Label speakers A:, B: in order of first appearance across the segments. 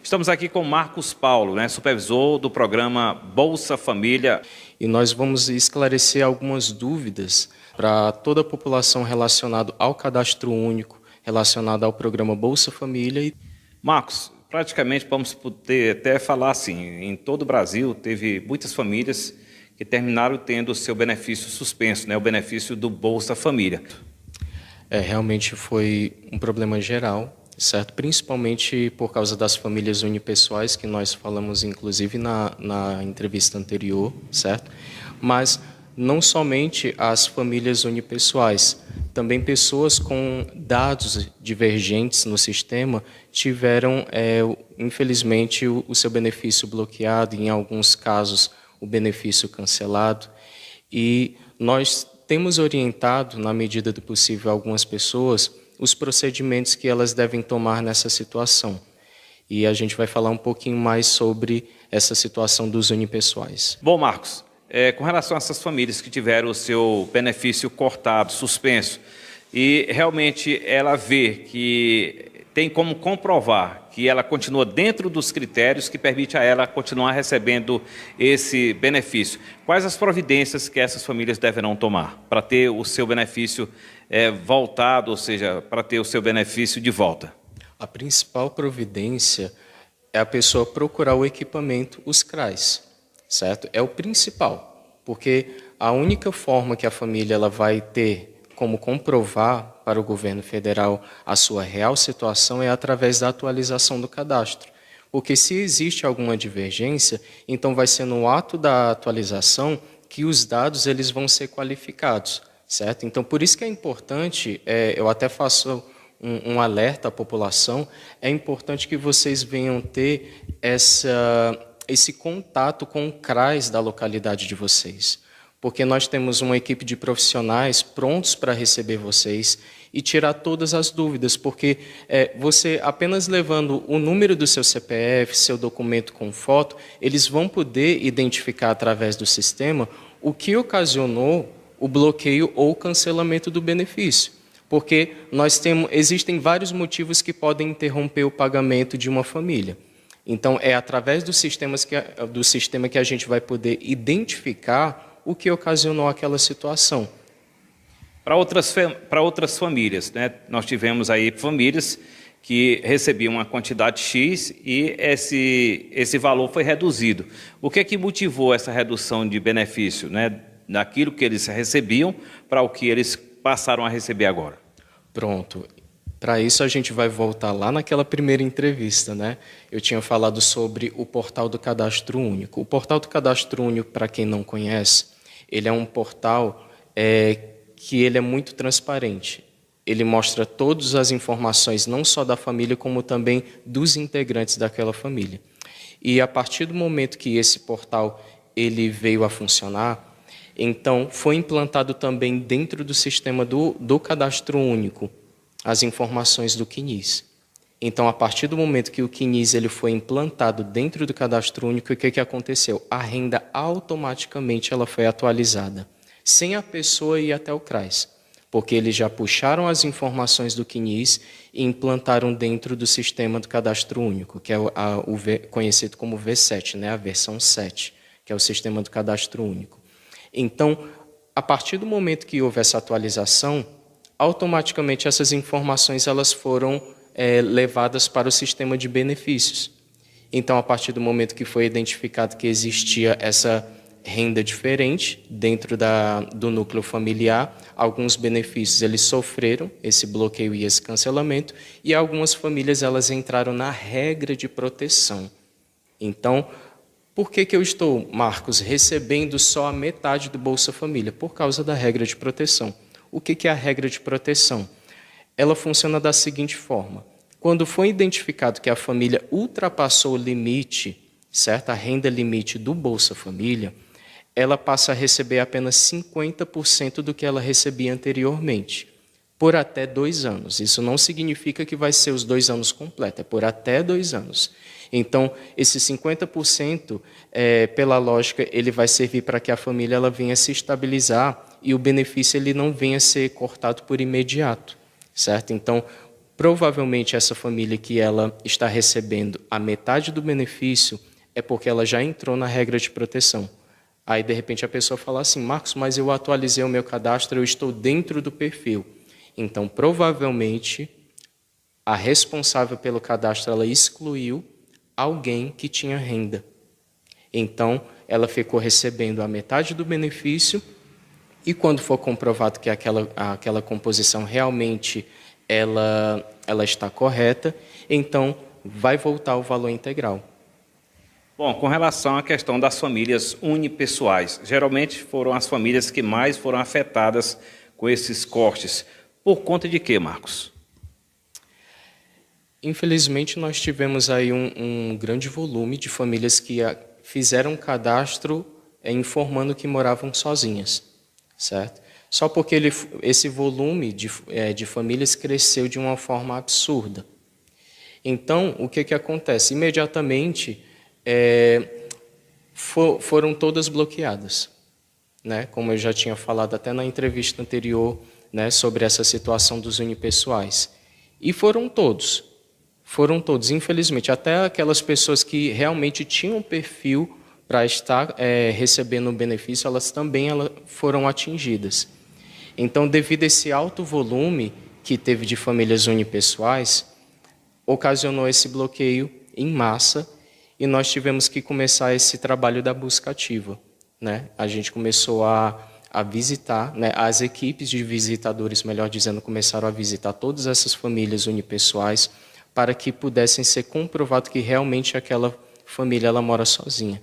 A: Estamos aqui com Marcos Paulo, supervisor do programa Bolsa Família.
B: E nós vamos esclarecer algumas dúvidas para toda a população relacionada ao cadastro único, relacionada ao programa Bolsa Família.
A: Marcos, praticamente vamos poder até falar assim, em todo o Brasil teve muitas famílias que terminaram tendo o seu benefício suspenso, o benefício do Bolsa Família.
B: Realmente foi um problema geral, certo? Principalmente por causa das famílias unipessoais, que nós falamos inclusive na entrevista anterior, certo? Mas não somente as famílias unipessoais, também pessoas com dados divergentes no sistema tiveram, infelizmente, o seu benefício bloqueado, em alguns casos, o benefício cancelado. E nós temos orientado, na medida do possível, algumas pessoas os procedimentos que elas devem tomar nessa situação. E a gente vai falar um pouquinho mais sobre essa situação dos unipessoais.
A: Bom, Marcos, com relação a essas famílias que tiveram o seu benefício cortado, suspenso, e realmente ela vê que tem como comprovar que ela continua dentro dos critérios que permite a ela continuar recebendo esse benefício. Quais as providências que essas famílias deverão tomar para ter o seu benefício voltado, ou seja, para ter o seu benefício de volta?
B: A principal providência é a pessoa procurar o equipamento, os CRAs, certo? É o principal, porque a única forma que a família ela vai ter como comprovar para o governo federal a sua real situação é através da atualização do cadastro. Porque se existe alguma divergência, então vai ser no ato da atualização que os dados eles vão ser qualificados, certo? Então, por isso que é importante, eu até faço um alerta à população, é importante que vocês venham ter esse contato com o CRAS da localidade de vocês. Porque nós temos uma equipe de profissionais prontos para receber vocês e tirar todas as dúvidas, porque você apenas levando o número do seu CPF, seu documento com foto, eles vão poder identificar através do sistema o que ocasionou o bloqueio ou cancelamento do benefício. Porque existem vários motivos que podem interromper o pagamento de uma família. Então, é através do sistema que a gente vai poder identificar o que ocasionou aquela situação.
A: Para outras famílias, nós tivemos aí famílias que recebiam uma quantidade X e esse valor foi reduzido. O que é que motivou essa redução de benefício, daquilo que eles recebiam para o que eles passaram a receber agora?
B: Pronto. Para isso a gente vai voltar lá naquela primeira entrevista, Eu tinha falado sobre o portal do Cadastro Único. O portal do Cadastro Único, para quem não conhece, ele é um portal que ele é muito transparente. Ele mostra todas as informações, não só da família, como também dos integrantes daquela família. E a partir do momento que esse portal ele veio a funcionar, então foi implantado também dentro do sistema do Cadastro Único as informações do CNIS. Então, a partir do momento que o CNIS ele foi implantado dentro do Cadastro Único, o que aconteceu? A renda automaticamente ela foi atualizada, sem a pessoa ir até o CRAS, porque eles já puxaram as informações do CNIS e implantaram dentro do sistema do Cadastro Único, que é conhecido como V7, a versão 7, que é o sistema do Cadastro Único. Então, a partir do momento que houve essa atualização, automaticamente essas informações elas foram levadas para o sistema de benefícios. Então, a partir do momento que foi identificado que existia essa renda diferente dentro do núcleo familiar, alguns benefícios eles sofreram esse bloqueio e esse cancelamento, e algumas famílias elas entraram na regra de proteção. Então, por que eu estou, Marcos, recebendo só a metade do Bolsa Família? Por causa da regra de proteção. O que é a regra de proteção? Ela funciona da seguinte forma: quando foi identificado que a família ultrapassou o limite, certo? A renda limite do Bolsa Família, ela passa a receber apenas 50% do que ela recebia anteriormente, por até 2 anos. Isso não significa que vai ser os 2 anos completos, é por até 2 anos. Então, esse 50%, pela lógica, ele vai servir para que a família ela venha se estabilizar e o benefício ele não venha ser cortado por imediato, certo? Então, provavelmente essa família que ela está recebendo a metade do benefício é porque ela já entrou na regra de proteção. Aí, de repente, a pessoa fala assim, Marcos, mas eu atualizei o meu cadastro, eu estou dentro do perfil. Então, provavelmente, a responsável pelo cadastro, ela excluiu alguém que tinha renda. Então, ela ficou recebendo a metade do benefício e quando for comprovado que aquela composição realmente ela está correta, então vai voltar o valor integral.
A: Bom, com relação à questão das famílias unipessoais, geralmente foram as famílias que mais foram afetadas com esses cortes. Por conta de quê, Marcos?
B: Infelizmente, nós tivemos aí um grande volume de famílias que fizeram cadastro informando que moravam sozinhas, certo? Só porque esse volume de famílias cresceu de uma forma absurda. Então, o que acontece? Imediatamente, foram todas bloqueadas, né? Como eu já tinha falado até na entrevista anterior, né, sobre essa situação dos unipessoais. E foram todos, infelizmente. Até aquelas pessoas que realmente tinham perfil para estar recebendo o benefício, elas também foram atingidas. Então, devido a esse alto volume que teve de famílias unipessoais, ocasionou esse bloqueio em massa e nós tivemos que começar esse trabalho da busca ativa, né? A gente começou a visitar, né? As equipes de visitadores, melhor dizendo, começaram a visitar todas essas famílias unipessoais para que pudessem ser comprovado que realmente aquela família ela mora sozinha.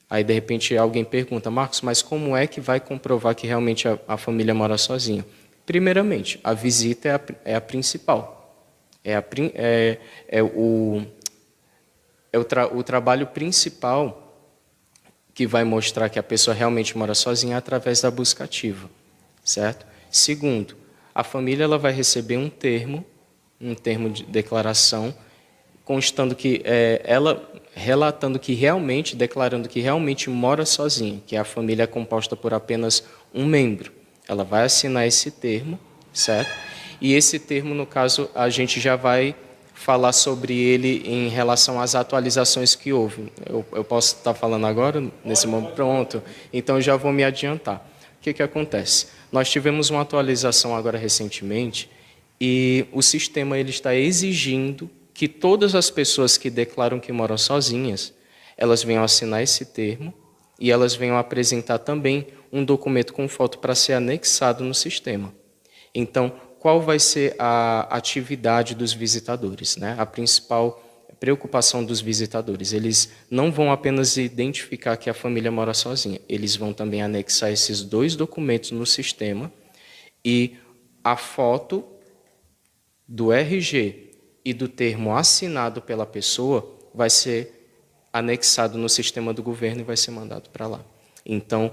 B: Aí, de repente, alguém pergunta, Marcos, mas como é que vai comprovar que realmente a família mora sozinha? Primeiramente, a visita é a principal. O trabalho principal que vai mostrar que a pessoa realmente mora sozinha é através da busca ativa, certo? Segundo, a família ela vai receber um termo de declaração, constando que ela relatando que realmente, declarando que realmente mora sozinha, que a família é composta por apenas um membro. Ela vai assinar esse termo, certo? E esse termo, no caso, a gente já vai falar sobre ele em relação às atualizações que houve. Eu posso estar falando agora, nesse momento? Pronto. Então, eu já vou me adiantar. O que acontece? Nós tivemos uma atualização agora recentemente e o sistema ele está exigindo que todas as pessoas que declaram que moram sozinhas, elas venham assinar esse termo e elas venham apresentar também um documento com foto para ser anexado no sistema. Então, qual vai ser a atividade dos visitadores, né? A principal preocupação dos visitadores. Eles não vão apenas identificar que a família mora sozinha, eles vão também anexar esses 2 documentos no sistema e a foto do RG e do termo assinado pela pessoa vai ser anexado no sistema do governo e vai ser mandado para lá. Então,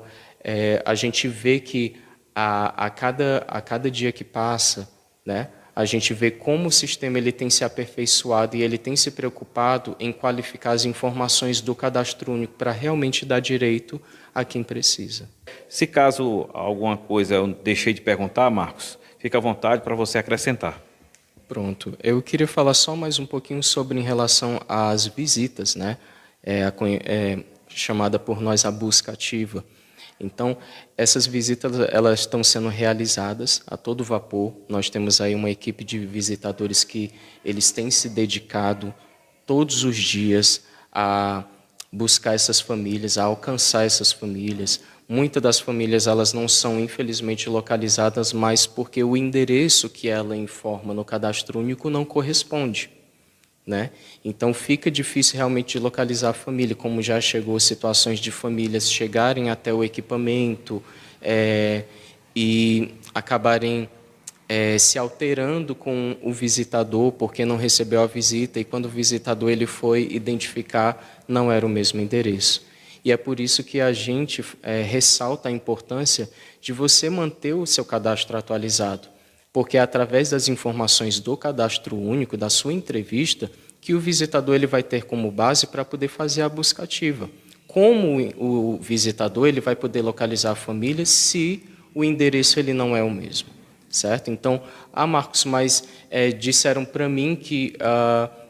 B: a gente vê que a cada dia que passa, né, a gente vê como o sistema ele tem se aperfeiçoado e ele tem se preocupado em qualificar as informações do cadastro único para realmente dar direito a quem precisa.
A: Se caso alguma coisa eu deixei de perguntar, Marcos, fica à vontade para você acrescentar.
B: Pronto. Eu queria falar só mais um pouquinho sobre em relação às visitas, né? Chamada por nós a busca ativa. Então, essas visitas elas estão sendo realizadas a todo vapor. Nós temos aí uma equipe de visitadores que eles têm se dedicado todos os dias a buscar essas famílias, a alcançar essas famílias. Muitas das famílias elas não são, infelizmente, localizadas, mas porque o endereço que ela informa no cadastro único não corresponde, né? Então, fica difícil realmente de localizar a família, como já chegou situações de famílias chegarem até o equipamento e acabarem se alterando com o visitador porque não recebeu a visita e quando o visitador ele foi identificar, não era o mesmo endereço. E é por isso que a gente ressalta a importância de você manter o seu cadastro atualizado, porque é através das informações do cadastro único, da sua entrevista, que o visitador ele vai ter como base para poder fazer a busca ativa. Como o visitador ele vai poder localizar a família se o endereço ele não é o mesmo? certo? Então, Marcos, mas disseram para mim que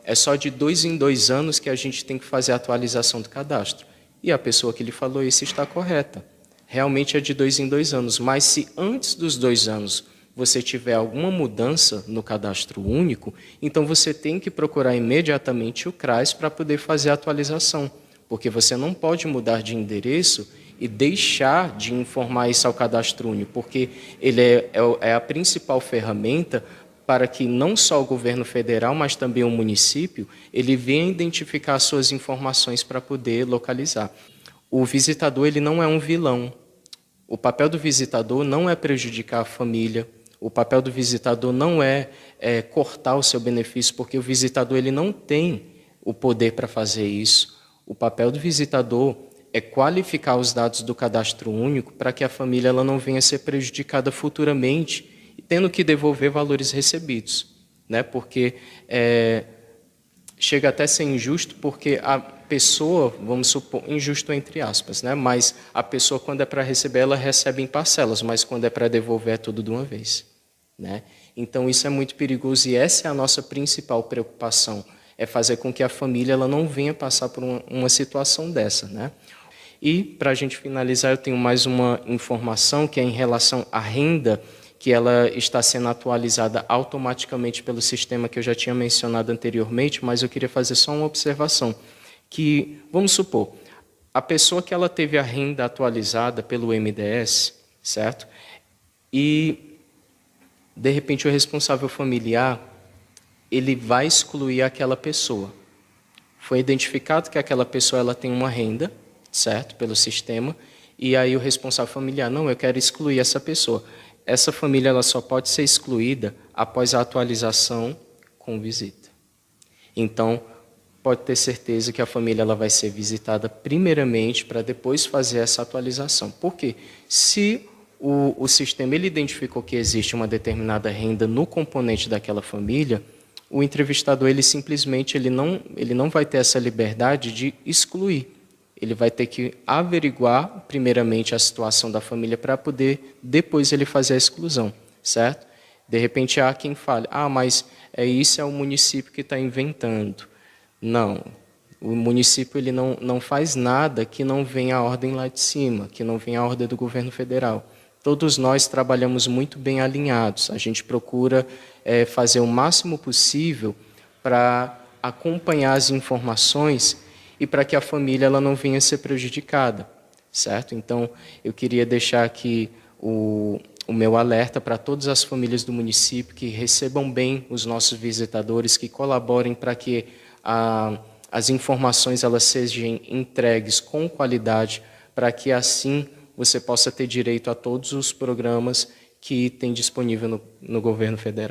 B: é só de 2 em 2 anos que a gente tem que fazer a atualização do cadastro. E a pessoa que lhe falou isso está correta. Realmente é de 2 em 2 anos, mas se antes dos 2 anos você tiver alguma mudança no cadastro único, então você tem que procurar imediatamente o CRAS para poder fazer a atualização, porque você não pode mudar de endereço e deixar de informar isso ao cadastro único, porque ele é a principal ferramenta para que não só o governo federal, mas também o município, ele venha identificar as suas informações para poder localizar. O visitador ele não é um vilão. O papel do visitador não é prejudicar a família. O papel do visitador não é cortar o seu benefício, porque o visitador ele não tem o poder para fazer isso. O papel do visitador é qualificar os dados do cadastro único para que a família ela não venha a ser prejudicada futuramente, tendo que devolver valores recebidos, né? Porque chega até a ser injusto, porque a pessoa, vamos supor, injusto entre aspas, né? Mas a pessoa, quando é para receber, ela recebe em parcelas, mas quando é para devolver, é tudo de uma vez, né? Então, isso é muito perigoso e essa é a nossa principal preocupação, é fazer com que a família ela não venha passar por uma situação dessa, né? E, para a gente finalizar, eu tenho mais uma informação, que é em relação à renda, que ela está sendo atualizada automaticamente pelo sistema que eu já tinha mencionado anteriormente, mas eu queria fazer só uma observação, que, vamos supor, a pessoa que ela teve a renda atualizada pelo MDS, certo? E, de repente, o responsável familiar, ele vai excluir aquela pessoa. Foi identificado que aquela pessoa ela tem uma renda, certo? Pelo sistema, e aí o responsável familiar, não, eu quero excluir essa pessoa. Essa família ela só pode ser excluída após a atualização com visita. Então, pode ter certeza que a família ela vai ser visitada primeiramente para depois fazer essa atualização. Por quê? Se o sistema ele identificou que existe uma determinada renda no componente daquela família, o entrevistador ele simplesmente ele não vai ter essa liberdade de excluir. Ele vai ter que averiguar primeiramente a situação da família para poder depois ele fazer a exclusão, certo? De repente há quem fale, mas isso é o município que está inventando. Não, o município ele não faz nada que não venha a ordem lá de cima, que não venha a ordem do governo federal. Todos nós trabalhamos muito bem alinhados, a gente procura fazer o máximo possível para acompanhar as informações e para que a família ela não venha a ser prejudicada, certo? Então, eu queria deixar aqui o meu alerta para todas as famílias do município que recebam bem os nossos visitadores, que colaborem para que as informações elas sejam entregues com qualidade, para que assim você possa ter direito a todos os programas que tem disponível no governo federal.